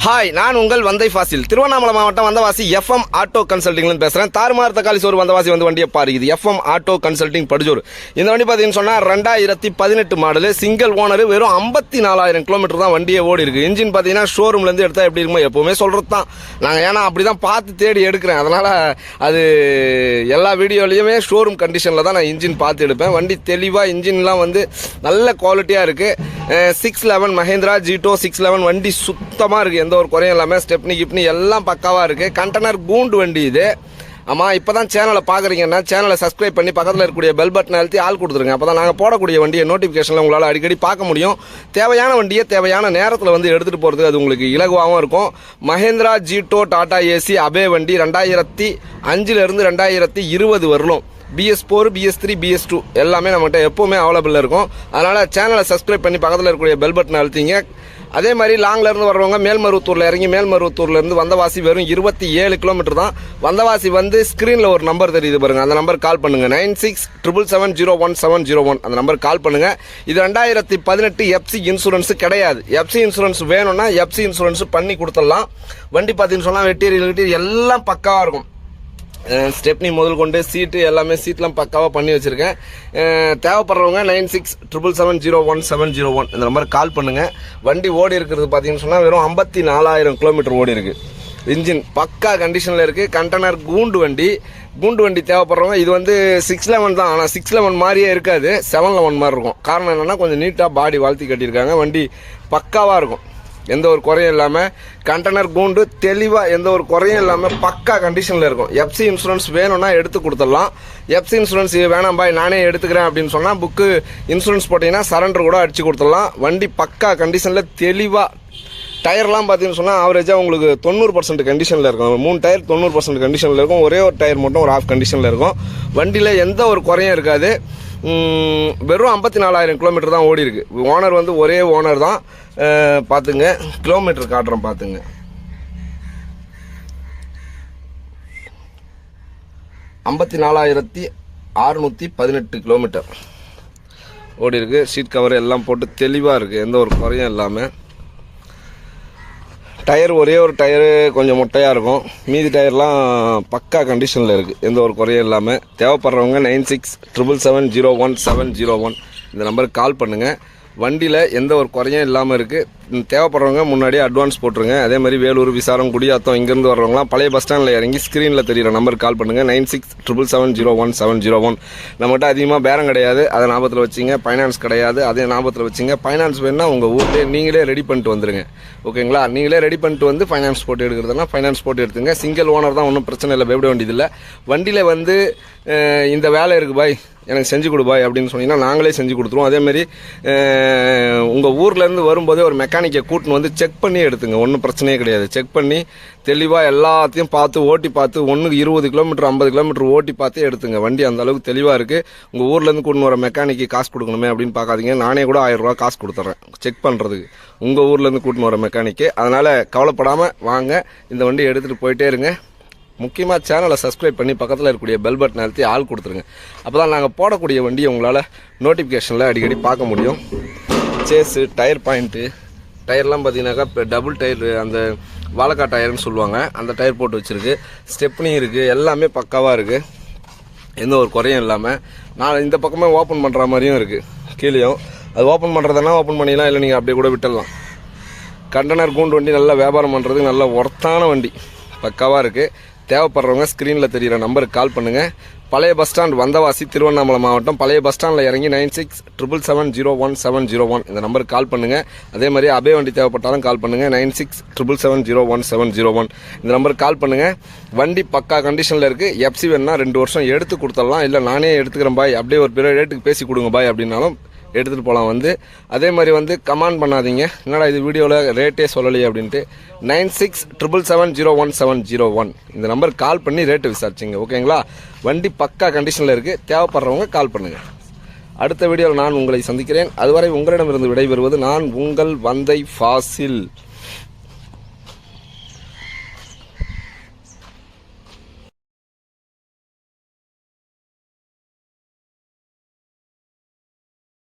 Hi, நான் உங்கள் வந்தை ஃபாசில். திருவண்ணாமலை மாவட்டம் வந்தவாசி எஃப்எம் ஆட்டோ கன்சல்டிங்லேருந்து பேசுகிறேன். தாறுமாறு தக்காளி சோறு வந்தவாசி வந்து வண்டியை பாரு. இது எஃப்எம் ஆட்டோ கன்சல்டிங் படுஜோர். இந்த வண்டி பார்த்தீங்கன்னு சொன்னால் 2018 மாடலு, சிங்கிள் ஓனர், வெறும் 54,000 கிலோமீட்டர் தான் வண்டியை ஓடி இருக்கு. இன்ஜின் பார்த்தீங்கன்னா ஷோரூம்லேருந்து எடுத்தால் எப்படி இருக்குமோ எப்போவுமே சொல்கிறது தான். நாங்கள் ஏன்னா அப்படி தான் பார்த்து தேடி எடுக்கிறேன். அதனால் அது எல்லா வீடியோலையுமே ஷோரூம் கண்டிஷனில் தான் நான் இன்ஜின் பார்த்து எடுப்பேன். வண்டி தெளிவாக இன்ஜின்லாம் வந்து நல்ல குவாலிட்டியாக இருக்குது. 611 மஹேந்திரா ஜீட்டோ 611 வண்டி சுத்தமாக இருக்குது. எந்த ஒரு குறையும் இல்லாமல் ஸ்டெப்னி கிப்னி எல்லாம் பக்காவாக இருக்குது. கண்டெய்னர் கூண்டு வண்டி இது. ஆமாம், இப்போ தான் சேனலை பார்க்குறீங்கன்னா சேனலை சப்ஸ்கிரைப் பண்ணி பக்கத்தில் இருக்கக்கூடிய பெல் பட்டனை அழுத்தி ஆள் கொடுத்துருங்க. அப்போ தான் நாங்கள் போடக்கூடிய வண்டியை நோட்டிஃபிகேஷனில் உங்களால் அடிக்கடி பார்க்க முடியும். தேவையான வண்டியை தேவையான நேரத்தில் வந்து எடுத்துகிட்டு போகிறதுக்கு அது உங்களுக்கு இலகுவாகவும் இருக்கும். மஹேந்திரா ஜீட்டோ டாடா ஏசி அபே வண்டி 2005 2020 வரலும் BS4 BS3 BS2 எல்லாமே நம்மகிட்ட எப்போவுமே அவைலபிளாக இருக்கும். அதனால் சேனலை சப்ஸ்கிரைப் பண்ணி பக்கத்தில் இருக்கக்கூடிய பெல் பட்டனை அழுத்திங்க. அதே மாதிரி லாங்லேருந்து வர்றவங்க மேல்மருவத்தூரில் இறங்கி மேல்மருவத்தூர்லேருந்து வந்தவாசி வெறும் 27 கிலோமீட்டர் தான். வந்தவாசி வந்து ஸ்க்ரீனில் ஒரு நம்பர் தெரியுது பாருங்கள், அந்த நம்பர் கால் பண்ணுங்கள். 9677701701 அந்த நம்பர் கால் பண்ணுங்கள். இது 2018 FC இன்சூரன்ஸு கிடையாது. FC இன்சூரன்ஸ் வேணும்னா FC இன்சூரன்ஸ் பண்ணி கொடுத்துடலாம். வண்டி பார்த்தீங்கன்னு சொன்னால் வெட்டீரியல் எல்லாம் பக்காவாக இருக்கும். ஸ்டெப்னி முதல் கொண்டு சீட்டு எல்லாமே சீட்லாம் பக்காவாக பண்ணி வச்சுருக்கேன். தேவைப்படுறவங்க 9677701701 இந்த நம்பர் கால் பண்ணுங்கள். வண்டி ஓடி இருக்கிறது பார்த்தீங்கன்னு சொன்னால் வெறும் 54,000 கிலோமீட்டர் ஓடி இருக்குது. இன்ஜின் பக்கா கண்டிஷனில் இருக்குது. கண்டெய்னர் கூண்டு வண்டி தேவைப்படுறவங்க. இது வந்து 611 தான், ஆனால் 611 மாதிரியே இருக்காது, 711 மாதிரி இருக்கும். காரணம் என்னென்னா கொஞ்சம் நீட்டாக பாடி வாழ்த்தி கட்டியிருக்காங்க. வண்டி பக்காவாக இருக்கும், எந்த ஒரு குறையும் இல்லாமல். கண்டெய்னர் கூண்டு தெளிவாக எந்த ஒரு குறையும் இல்லாமல் பக்கா கண்டிஷனில் இருக்கும். FC இன்சூரன்ஸ் வேணும்னா எடுத்து கொடுத்துடலாம். FC இன்சூரன்ஸ் வேணாம் பாய் நானே எடுத்துக்கிறேன் அப்படின்னு சொன்னால் புக்கு இன்சூரன்ஸ் போட்டிங்கன்னா சரண்டர் கூட அடித்து கொடுத்துடலாம். வண்டி பக்கா கண்டிஷனில் தெளிவாக. டயர்லாம் பார்த்தீங்கன்னு சொன்னால் ஆவரேஜாக உங்களுக்கு 90% கண்டிஷனில் இருக்கும். 3 டயர் 90% கண்டிஷனில் இருக்கும். ஒரே ஒரு டயர் மட்டும் ஒரு ஆஃப் கண்டிஷனில் இருக்கும். வண்டியில் எந்த ஒரு குறையும் இருக்காது. வெறும் 54,000 கிலோமீட்டர் தான் ஓடி இருக்கு. ஓனர் வந்து ஒரே ஓனர் தான். பார்த்துங்க, கிலோமீட்டர் காட்டுறோம் பார்த்துங்க. 54,618 கிலோமீட்டர் ஓடி இருக்கு. சீட் கவர் எல்லாம் போட்டு தெளிவாக இருக்குது, எந்த ஒரு குறையும் இல்லாமல். டயர் ஒரே ஒரு டயரு கொஞ்சம் மொட்டையாக இருக்கும், மீதி டயர்லாம் பக்கா கண்டிஷனில் இருக்குது, எந்த ஒரு குறையும் இல்லாமல். தேவைப்படுறவங்க 9677701701 இந்த நம்பருக்கு கால் பண்ணுங்கள். வண்டியில் எந்த ஒரு குறையும் இல்லாமல் இருக்குது. தேவைப்படுறவங்க முன்னாடியே அட்வான்ஸ் போட்டுருங்க. அதே மாதிரி வேலூர், விசாரம், குடியாத்தம் இங்கேருந்து வர்றவங்களாம் பழைய பஸ் ஸ்டாண்டில் இறங்கி ஸ்க்ரீனில் தெரியிற நம்பருக்கு கால் பண்ணுங்கள். 9677701701. நம்மகிட்ட அதிகமாக பேரம் கிடையாது, அதை ஞாபகத்தில் வச்சிங்க. ஃபைனான்ஸ் கிடையாது, அதே ஞாபகத்தில் வச்சிங்க. ஃபைனான்ஸ் வேணுன்னா உங்கள் ஊர்லேயே நீங்களே ரெடி பண்ணிட்டு வந்துடுங்க, ஓகேங்களா? நீங்களே ரெடி பண்ணிட்டு வந்து ஃபைனான்ஸ் போட்டு எடுக்கிறதுனா ஃபைனான்ஸ் போட்டு எடுத்துங்க. சிங்கிள் ஓனர் தான், ஒன்றும் பிரச்சனை இல்லை, பயப்பட வேண்டியதில்லை. வண்டியில் வந்து இந்த வேலை இருக்குது பாய், எனக்கு செஞ்சு கொடு பாய் அப்படின்னு சொன்னீங்கன்னா நாங்களே செஞ்சு கொடுத்துருவோம். அதேமாதிரி உங்கள் ஊர்லேருந்து வரும்போதே ஒரு மெக்கானிக்கை கூட்டின்னு வந்து செக் பண்ணி எடுத்துங்க, ஒன்றும் பிரச்சனையே கிடையாது. செக் பண்ணி தெளிவாக எல்லாத்தையும் பார்த்து ஓட்டி பார்த்து 20 கிலோமீட்டர் 50 கிலோமீட்டர் ஓட்டி பார்த்து எடுத்துங்க. வண்டி அந்த அளவுக்கு தெளிவாக இருக்குது. உங்கள் ஊர்லேருந்து கூட்டின்னு வர மெக்கானிக்கு காசு கொடுக்கணுமே அப்படின்னு பார்க்காதீங்க. நானே கூட 1000 ரூபா காசு கொடுத்துட்றேன் செக் பண்ணுறதுக்கு, உங்கள் ஊர்லேருந்து கூட்டின்னு வர மெக்கானிக்கு. அதனால் கவலைப்படாமல் வாங்க, இந்த வண்டி எடுத்துகிட்டு போயிட்டே இருங்க. முக்கியமாக சேனலை சப்ஸ்கிரைப் பண்ணி பக்கத்தில் இருக்கக்கூடிய பெல் பட்டன் அழுத்தி ஆள் கொடுத்துருங்க. அப்போ தான் நாங்கள் போடக்கூடிய வண்டியை உங்களால் நோட்டிஃபிகேஷனில் அடிக்கடி பார்க்க முடியும். சேஸு, டயர் பாயிண்ட்டு, டயர்லாம் பார்த்தீங்கன்னாக்கா இப்போ டபுள் டயர், அந்த வாழைக்கா டயர்னு சொல்லுவாங்க, அந்த டயர் போட்டு வச்சுருக்கு. ஸ்டெப்னி இருக்குது, எல்லாமே பக்காவாக இருக்குது, எந்த ஒரு குறையும் இல்லாமல். நான் இந்த பக்கமே ஓப்பன் பண்ணுற மாதிரியும் இருக்குது. கீழேயும் அது ஓப்பன் பண்ணுறதுனா ஓப்பன் பண்ணிடலாம், இல்லை நீங்கள் அப்படியே கூட விட்டுடலாம். கண்டெய்னர் கூண்டு வண்டி நல்லா வியாபாரம் பண்ணுறதுக்கு நல்ல ஒர்த்தான வண்டி, பக்காவாக இருக்குது. தேவைப்படுறவங்க ஸ்க்ரீனில் தெரிகிற நம்பருக்கு கால் பண்ணுங்கள். பழைய பஸ் ஸ்டாண்ட் வந்தவாசி, திருவண்ணாமலை மாவட்டம். பழைய பஸ் ஸ்டாண்டில் இறங்கி 9677701701 இந்த நம்பருக்கு கால் பண்ணுங்கள். அதே மாதிரி அபே வண்டி தேவைப்பட்டாலும் கால் பண்ணுங்கள். 9677701701 இந்த நம்பருக்கு கால் பண்ணுங்கள். வண்டி பக்கா கண்டிஷனில் இருக்குது. FC வேணுன்னா 2 வருஷம் எடுத்து கொடுத்துடலாம், இல்லை நானே எடுத்துக்கிறேன் பாய், அப்படியே ஒரு பெரிய ரேட்டுக்கு பேசி கொடுங்க பாய் அப்படின்னாலும் எடுத்துகிட்டு போகலாம். வந்து அதே மாதிரி வந்து கமெண்ட் பண்ணாதீங்க, என்னடா இது வீடியோவில் ரேட்டே சொல்லலையே அப்படின்ட்டு. 9677701701 இந்த நம்பருக்கு கால் பண்ணி ரேட்டு விசாரிச்சிங்க, ஓகேங்களா? வண்டி பக்கா கண்டிஷனில் இருக்குது. தேவைப்படுறவங்க கால் பண்ணுங்கள். அடுத்த வீடியோவில் நான் உங்களை சந்திக்கிறேன். அதுவரை உங்களிடமிருந்து விடைபெறுவது நான் உங்கள் வந்தை ஃபாசில்.